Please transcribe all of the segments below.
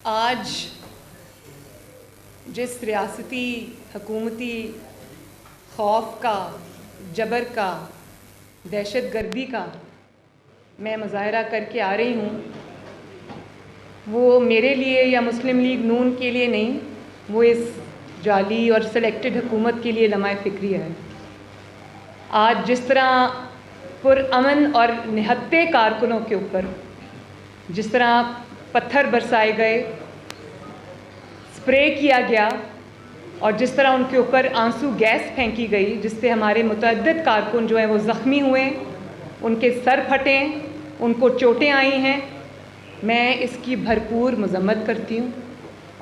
आज जिस रियासती हकूमती खौफ का, जबर का, दहशत गर्दी का मैं मुजाहरा करके आ रही हूँ, वो मेरे लिए या मुस्लिम लीग नून के लिए नहीं, वो इस जाली और सेलेक्टेड हुकूमत के लिए लम्हा फ़िक्री है। आज जिस तरह पुरअमन और निहत्ते कारकुनों के ऊपर जिस तरह पत्थर बरसाए गए, स्प्रे किया गया और जिस तरह उनके ऊपर आंसू गैस फेंकी गई, जिससे हमारे मुतअद्दिद कारकुन जो हैं वो ज़ख्मी हुए, उनके सर फटे, उनको चोटें आई हैं, मैं इसकी भरपूर मज़म्मत करती हूँ।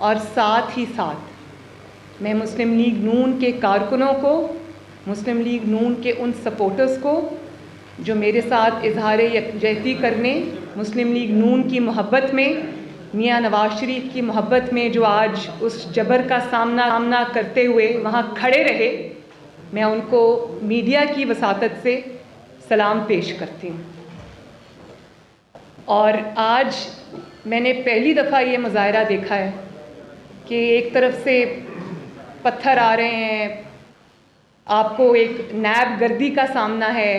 और साथ ही साथ मैं मुस्लिम लीग नून के कारकुनों को, मुस्लिम लीग नून के उन सपोर्टर्स को जो मेरे साथ इजहार यकजहती करने, मुस्लिम लीग नून की मोहब्बत में, मियाँ नवाज शरीफ की मोहब्बत में जो आज उस जबर का सामना करते हुए वहाँ खड़े रहे, मैं उनको मीडिया की वसातत से सलाम पेश करती हूँ। और आज मैंने पहली दफ़ा ये मुजाहरा देखा है कि एक तरफ से पत्थर आ रहे हैं, आपको एक नैब गर्दी का सामना है,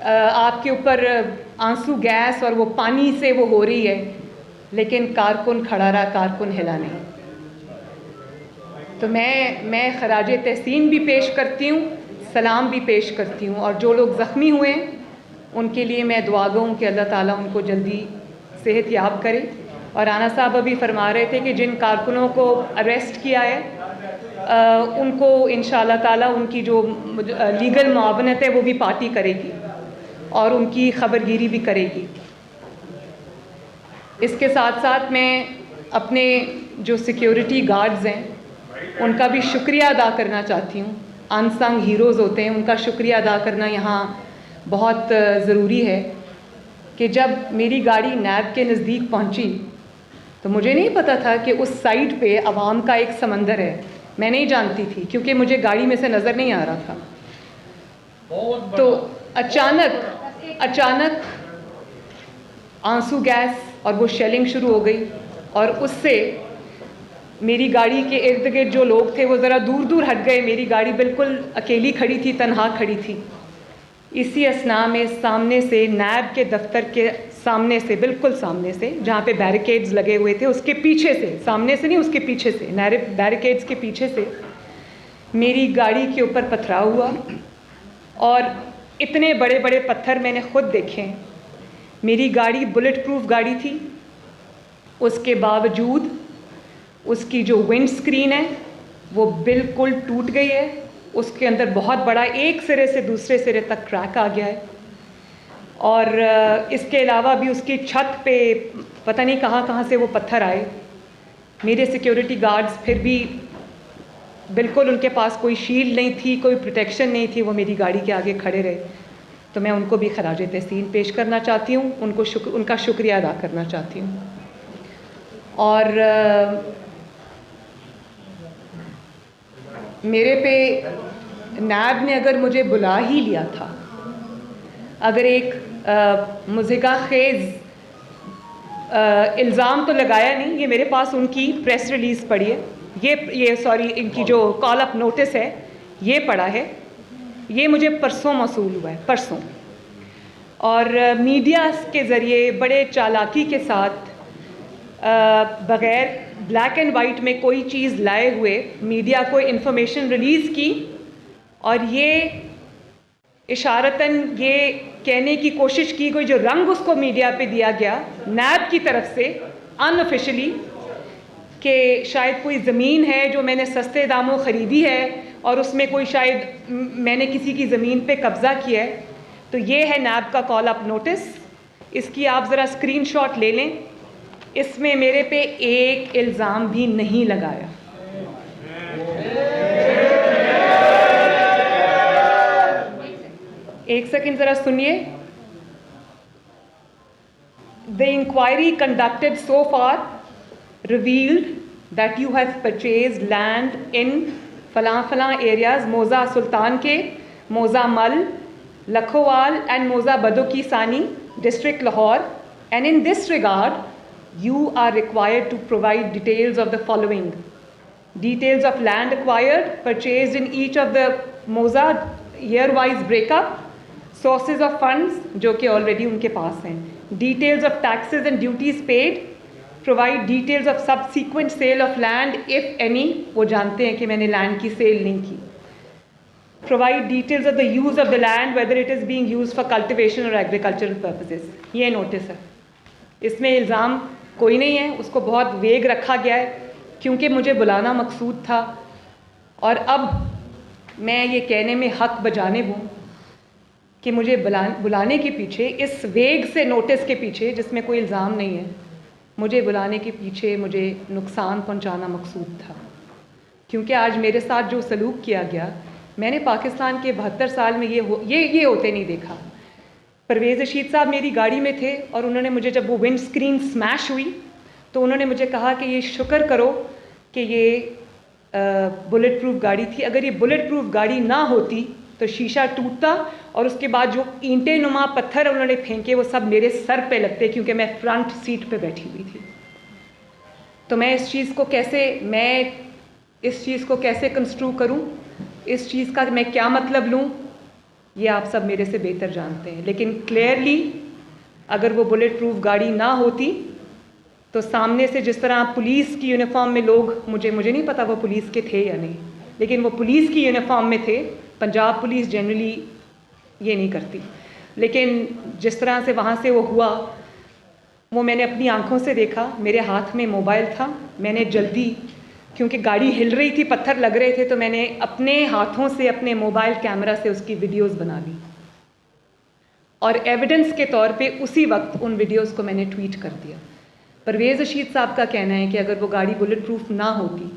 आपके ऊपर आंसू गैस और वो पानी से वो हो रही है, लेकिन कारकुन खड़ा रहा, कारकुन हिला नहीं। तो मैं खराज तहसीन भी पेश करती हूँ, सलाम भी पेश करती हूँ। और जो लोग ज़ख्मी हुए उनके लिए मैं दुआ गो हूँ कि अल्लाह ताला उनको जल्दी सेहत याब करे। और राना साहब अभी फरमा रहे थे कि जिन कारकुनों को अरेस्ट किया है उनको इंशाअल्लाह ताला उनकी जो लीगल मुआवनत है वो भी पार्टी करेगी और उनकी खबरगिरी भी करेगी। इसके साथ साथ मैं अपने जो सिक्योरिटी गार्ड्स हैं उनका भी शुक्रिया अदा करना चाहती हूँ। अनसंग हीरोज़ होते हैं, उनका शुक्रिया अदा करना यहाँ बहुत ज़रूरी है कि जब मेरी गाड़ी नैब के नज़दीक पहुँची तो मुझे नहीं पता था कि उस साइड पे अवाम का एक समंदर है। मैं नहीं जानती थी क्योंकि मुझे गाड़ी में से नज़र नहीं आ रहा था। तो अचानक आंसू गैस और वो शेलिंग शुरू हो गई और उससे मेरी गाड़ी के इर्द गिर्द जो लोग थे वो ज़रा दूर दूर हट गए। मेरी गाड़ी बिल्कुल अकेली खड़ी थी, तन्हा खड़ी थी। इसी असना में सामने से नैब के दफ्तर के सामने से, बिल्कुल सामने से, जहाँ पे बैरिकेड्स लगे हुए थे उसके पीछे से, सामने से नहीं उसके पीछे से, बैरिकेड्स के पीछे से मेरी गाड़ी के ऊपर पथराव हुआ। और इतने बड़े बड़े पत्थर मैंने खुद देखे। मेरी गाड़ी बुलेट प्रूफ गाड़ी थी, उसके बावजूद उसकी जो विंड स्क्रीन है वो बिल्कुल टूट गई है। उसके अंदर बहुत बड़ा एक सिरे से दूसरे सिरे तक क्रैक आ गया है। और इसके अलावा भी उसकी छत पे पता नहीं कहाँ से वो पत्थर आए। मेरे सिक्योरिटी गार्ड्स फिर भी बिल्कुल, उनके पास कोई शील्ड नहीं थी, कोई प्रोटेक्शन नहीं थी, वो मेरी गाड़ी के आगे खड़े रहे। तो मैं उनको भी खराज तहसीन पेश करना चाहती हूँ, उनका शुक्रिया अदा करना चाहती हूँ। और मेरे पे नैब ने अगर मुझे बुला ही लिया था, अगर एक मुज़िका खेज़ इल्ज़ाम तो लगाया नहीं, ये मेरे पास उनकी प्रेस रिलीज़ पड़ी है, ये सॉरी इनकी जो कॉल अप नोटिस है ये पड़ा है, ये मुझे परसों मौसूल हुआ है, परसों। और मीडिया के ज़रिए बड़े चालाकी के साथ बग़ैर ब्लैक एंड वाइट में कोई चीज़ लाए हुए मीडिया को इन्फॉर्मेशन रिलीज़ की और ये इशारतन ये कहने की कोशिश की गई, जो रंग उसको मीडिया पे दिया गया नैब की तरफ से अनऑफिशियली, कि शायद कोई ज़मीन है जो मैंने सस्ते दामों ख़रीदी है और उसमें कोई शायद मैंने किसी की ज़मीन पे कब्ज़ा किया है। तो ये है नैब का कॉल अप नोटिस, इसकी आप ज़रा स्क्रीनशॉट ले लें। इसमें मेरे पे एक इल्ज़ाम भी नहीं लगाया। एक सेकंड ज़रा सुनिए। The inquiry conducted so far revealed that you have purchased land in फलां areas, मोज़ा सुल्तान के, मोज़ा मल, लखोवाल and मोज़ा बदो की सानी, district Lahore, and in this regard you are required to provide details of the following: details of land acquired, purchased in each of the MOZA, year-wise breakup, sources of funds जो कि already उनके पास हैं, details of taxes and duties paid, provide details of subsequent sale of land if any, वो जानते हैं कि मैंने land की sale नहीं की, provide details of the use of the land, whether it is being used for cultivation or agricultural purposes. ये notice है, इसमें इल्ज़ाम कोई नहीं है, उसको बहुत वेग रखा गया है क्योंकि मुझे बुलाना मकसूद था। और अब मैं ये कहने में हक बजानिब हूँ कि मुझे बुलाने के पीछे, इस वेग से नोटिस के पीछे जिसमें कोई इल्ज़ाम नहीं है, मुझे बुलाने के पीछे मुझे नुकसान पहुँचाना मकसूद था। क्योंकि आज मेरे साथ जो सलूक किया गया, मैंने पाकिस्तान के 72 साल में ये होते नहीं देखा। परवेज़ रशीद साहब मेरी गाड़ी में थे और उन्होंने मुझे, जब वो विंड स्क्रीन स्मैश हुई तो उन्होंने मुझे कहा कि ये शुक्र करो कि ये बुलेट प्रूफ गाड़ी थी, अगर ये बुलेट प्रूफ गाड़ी ना होती तो शीशा टूटता और उसके बाद जो ईंटे नुमा पत्थर उन्होंने फेंके वो सब मेरे सर पे लगते, क्योंकि मैं फ्रंट सीट पे बैठी हुई थी। तो मैं इस चीज़ को कैसे कंस्ट्रू करूं, इस चीज़ का मैं क्या मतलब लूं, ये आप सब मेरे से बेहतर जानते हैं। लेकिन क्लियरली अगर वो बुलेट प्रूफ गाड़ी ना होती तो सामने से जिस तरह पुलिस की यूनिफॉर्म में लोग, मुझे नहीं पता वो पुलिस के थे या नहीं, लेकिन वो पुलिस की यूनिफॉर्म में थे। पंजाब पुलिस जनरली ये नहीं करती, लेकिन जिस तरह से वहाँ से वो हुआ वो मैंने अपनी आंखों से देखा। मेरे हाथ में मोबाइल था, मैंने जल्दी, क्योंकि गाड़ी हिल रही थी, पत्थर लग रहे थे, तो मैंने अपने हाथों से अपने मोबाइल कैमरा से उसकी वीडियोस बना ली और एविडेंस के तौर पे उसी वक्त उन वीडियोस को मैंने ट्वीट कर दिया। परवेज़ रशीद साहब का कहना है कि अगर वो गाड़ी बुलेट प्रूफ ना होती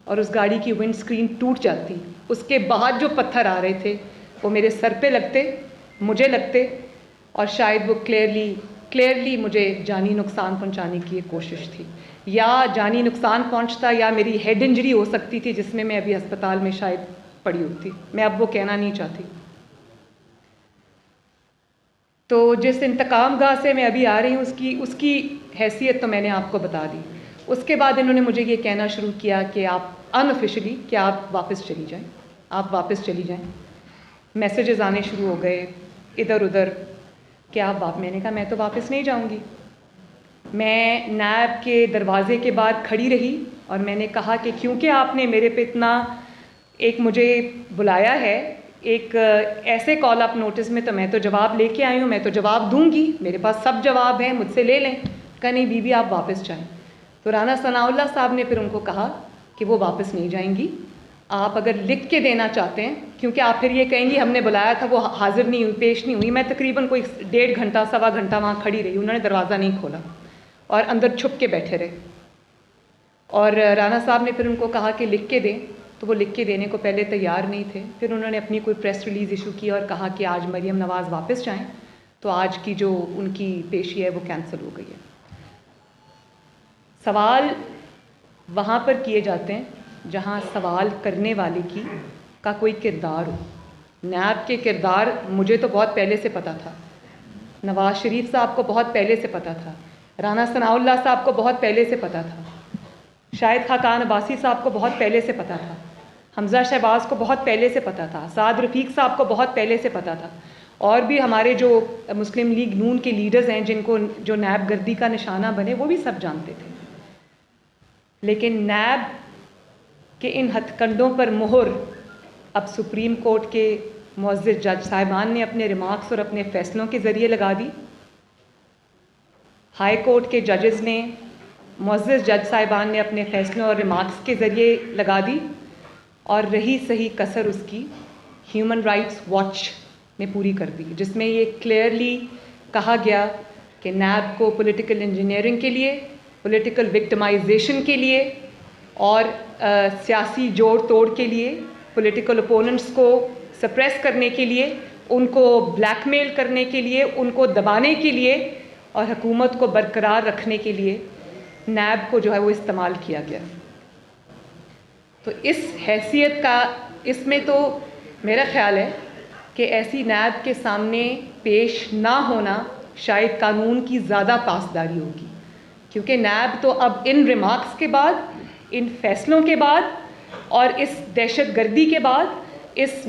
और उस गाड़ी की विंड स्क्रीन टूट जाती, उसके बाद जो पत्थर आ रहे थे वो मेरे सर पे लगते, मुझे लगते, और शायद वो क्लियरली मुझे जानी नुकसान पहुंचाने की एक कोशिश थी, या जानी नुकसान पहुंचता या मेरी हेड इंजरी हो सकती थी जिसमें मैं अभी अस्पताल में शायद पड़ी होती। मैं अब वो कहना नहीं चाहती। तो जिस इंतकाम गाह से मैं अभी आ रही हूँ उसकी हैसियत तो मैंने आपको बता दी। उसके बाद इन्होंने मुझे ये कहना शुरू किया कि आप अनऑफिशियली कि आप वापस चली जाएं, मैसेजेस आने शुरू हो गए इधर उधर कि आप मैंने कहा मैं तो वापस नहीं जाऊंगी। मैं नैब के दरवाजे के बाहर खड़ी रही और मैंने कहा कि क्योंकि आपने मेरे पे इतना मुझे बुलाया है एक ऐसे कॉल अप नोटिस में, तो मैं तो जवाब लेके आई हूँ, मैं तो जवाब दूंगी, मेरे पास सब जवाब हैं, मुझसे ले लें। कहा नहीं बीबी आप वापस जाएं। तो राना सनाउल्लाह साहब ने फिर उनको कहा कि वो वापस नहीं जाएंगी, आप अगर लिख के देना चाहते हैं, क्योंकि आप फिर ये कहेंगी हमने बुलाया था वो हाजिर नहीं हुई, पेश नहीं हुई। मैं तकरीबन कोई 1.5 घंटा सवा घंटा वहाँ खड़ी रही, उन्होंने दरवाज़ा नहीं खोला और अंदर छुप के बैठे रहे। और राना साहब ने फिर उनको कहा कि लिख के दें, तो वो लिख के देने को पहले तैयार नहीं थे। फिर उन्होंने अपनी कोई प्रेस रिलीज़ इशू की और कहा कि आज मरियम नवाज़ वापस जाएं, तो आज की जो उनकी पेशी है वो कैंसिल हो गई है। सवाल वहाँ पर किए जाते हैं जहाँ सवाल करने वाले का कोई किरदार हो। नैब के किरदार मुझे तो बहुत पहले से पता था, नवाज़ शरीफ साहब को बहुत पहले से पता था, राना सनाउल्लाह साहब को बहुत पहले से पता था, शाहिद खाकान अब्बासी साहब को बहुत पहले से पता था, हमज़ा शहबाज को बहुत पहले से पता था, साद रफ़ीक साहब को बहुत पहले से पता था, और भी हमारे जो मुस्लिम लीग नून के लीडर्स हैं जिनको जो नैब गर्दी का निशाना बने, वो भी सब जानते थे। लेकिन नैब के इन हथकंडों पर मोहर अब सुप्रीम कोर्ट के मुअज़्ज़िज़ जज साहिबान ने अपने रिमार्क्स और अपने फ़ैसलों के ज़रिए लगा दी। हाई कोर्ट के जजेस ने, मुअज़्ज़िज़ जज साहिबान ने अपने फ़ैसलों और रिमार्क्स के ज़रिए लगा दी, और रही सही कसर उसकी ह्यूमन राइट्स वॉच ने पूरी कर दी, जिसमें ये क्लियरली कहा गया कि नैब को पॉलिटिकल इंजीनियरिंग के लिए, पॉलिटिकल विक्टिमाइजेशन के लिए और सियासी जोड़ तोड़ के लिए, पॉलिटिकल ओपोनेंट्स को सप्रेस करने के लिए, उनको ब्लैकमेल करने के लिए, उनको दबाने के लिए और हुकूमत को बरकरार रखने के लिए नैब को जो है वो इस्तेमाल किया गया। तो इस हैसियत का, इसमें तो मेरा ख़्याल है कि ऐसी नैब के सामने पेश ना होना शायद कानून की ज़्यादा पासदारी होगी। क्योंकि नैब तो अब इन रिमार्क्स के बाद, इन फैसलों के बाद और इस दहशतगर्दी के बाद, इस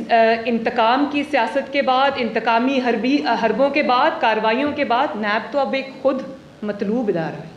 इंतकाम की सियासत के बाद, इंतकामी हरबों के बाद, कार्रवाइयों के बाद, नैब तो अब एक खुद मतलूब इदारा है।